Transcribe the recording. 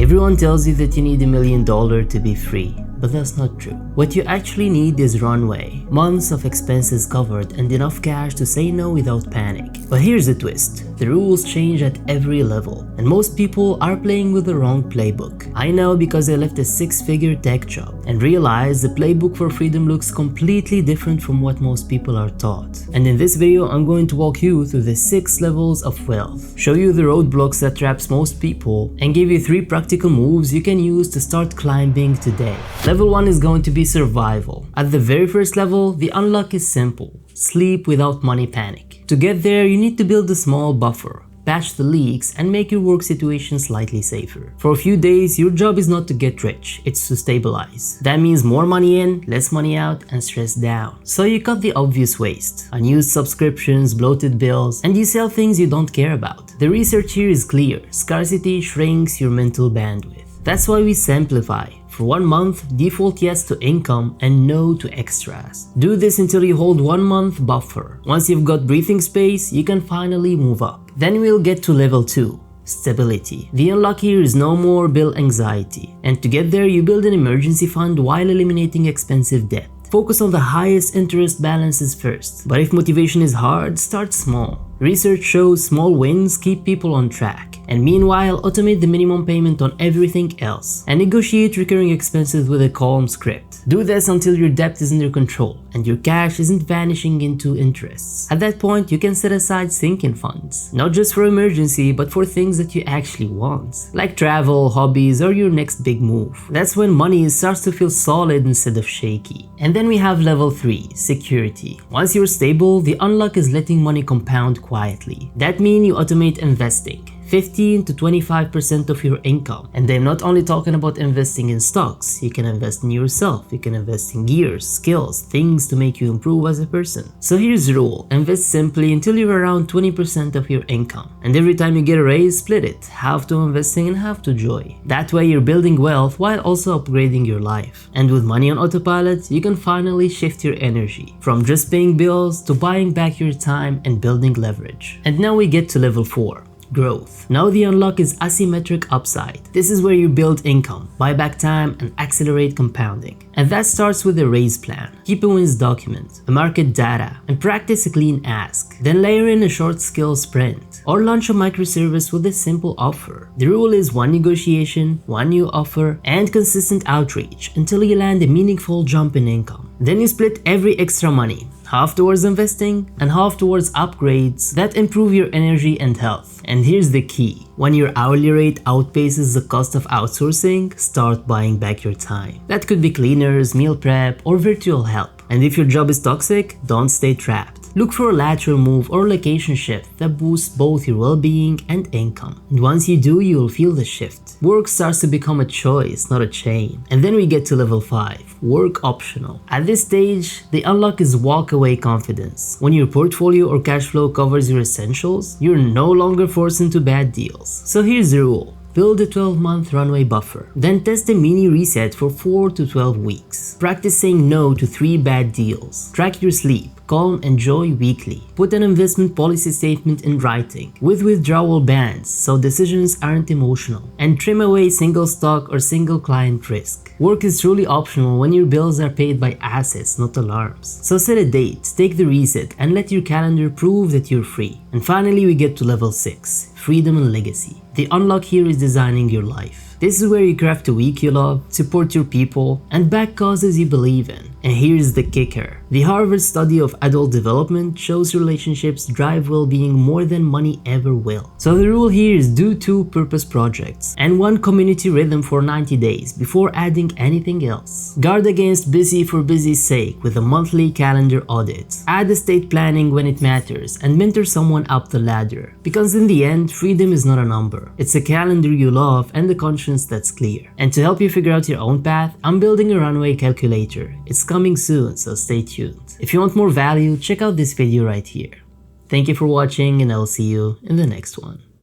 Everyone tells you that you need $1 million to be free, but that's not true. What you actually need is runway, months of expenses covered and enough cash to say no without panic. But here's the twist, the rules change at every level, and most people are playing with the wrong playbook. I know because I left a 6-figure tech job and realized the playbook for freedom looks completely different from what most people are taught. And in this video, I'm going to walk you through the 6 levels of wealth, show you the roadblocks that traps most people, and give you 3 practical moves you can use to start climbing today. Level 1 is going to be survival. At the very first level, the unlock is simple. Sleep without money panic. To get there, you need to build a small buffer, patch the leaks, and make your work situation slightly safer. For a few days, your job is not to get rich, it's to stabilize. That means more money in, less money out, and stress down. So you cut the obvious waste, unused subscriptions, bloated bills, and you sell things you don't care about. The research here is clear. Scarcity shrinks your mental bandwidth. That's why we simplify. For 1 month, default yes to income and no to extras. Do this until you hold 1 month buffer. Once you've got breathing space, you can finally move up. Then we'll get to level 2. Stability. The unlock here is no more bill anxiety. And to get there, you build an emergency fund while eliminating expensive debt. Focus on the highest interest balances first. But if motivation is hard, start small. Research shows small wins keep people on track. And meanwhile, automate the minimum payment on everything else. And negotiate recurring expenses with a calm script. Do this until your debt is under control and your cash isn't vanishing into interests. At that point, you can set aside sinking funds. Not just for emergency, but for things that you actually want. Like travel, hobbies, or your next big move. That's when money starts to feel solid instead of shaky. And then we have level 3, security. Once you're stable, the unlock is letting money compound quietly. That means you automate investing. 15 to 25% of your income. And I'm not only talking about investing in stocks. You can invest in yourself. You can invest in gears, skills, things to make you improve as a person. So here's the rule. Invest simply until you're around 20% of your income. And every time you get a raise, split it. Half to investing and half to joy. That way you're building wealth while also upgrading your life. And with money on autopilot, you can finally shift your energy from just paying bills to buying back your time and building leverage. And now we get to level 4. Growth. Now the unlock is asymmetric upside. This is where you build income, buy back time, and accelerate compounding. And that starts with a raise plan. Keep a wins document, a market data, and practice a clean ask. Then layer in a short skill sprint, or launch a microservice with a simple offer. The rule is 1 negotiation, 1 new offer, and consistent outreach until you land a meaningful jump in income. Then you split every extra money, half towards investing and half towards upgrades that improve your energy and health. And here's the key. When your hourly rate outpaces the cost of outsourcing, start buying back your time. That could be cleaners, meal prep, or virtual help. And if your job is toxic, don't stay trapped. Look for a lateral move or location shift that boosts both your well-being and income. And once you do, you'll feel the shift. Work starts to become a choice, not a chain. And then we get to level 5, work optional. At this stage, the unlock is walk-away confidence. When your portfolio or cash flow covers your essentials, you're no longer forced into bad deals. So here's the rule. Build a 12-month runway buffer. Then test a mini reset for 4 to 12 weeks. Practice saying no to 3 bad deals. Track your sleep, calm, and joy weekly. Put an investment policy statement in writing with withdrawal bans so decisions aren't emotional. And trim away single stock or single client risk. Work is truly optional when your bills are paid by assets, not alarms. So set a date, take the reset, and let your calendar prove that you're free. And finally, we get to level 6, freedom and legacy. The unlock here is designing your life. This is where you craft a week you love, support your people, and back causes you believe in. And here's the kicker. The Harvard study of adult development shows relationships drive well-being more than money ever will. So the rule here is do 2 purpose projects and 1 community rhythm for 90 days before adding anything else. Guard against busy for busy's sake with a monthly calendar audit. Add estate planning when it matters and mentor someone up the ladder. Because in the end, freedom is not a number. It's a calendar you love and a conscience that's clear. And to help you figure out your own path, I'm building a runway calculator. It's coming soon, so stay tuned. If you want more value, check out this video right here. Thank you for watching, and I'll see you in the next one.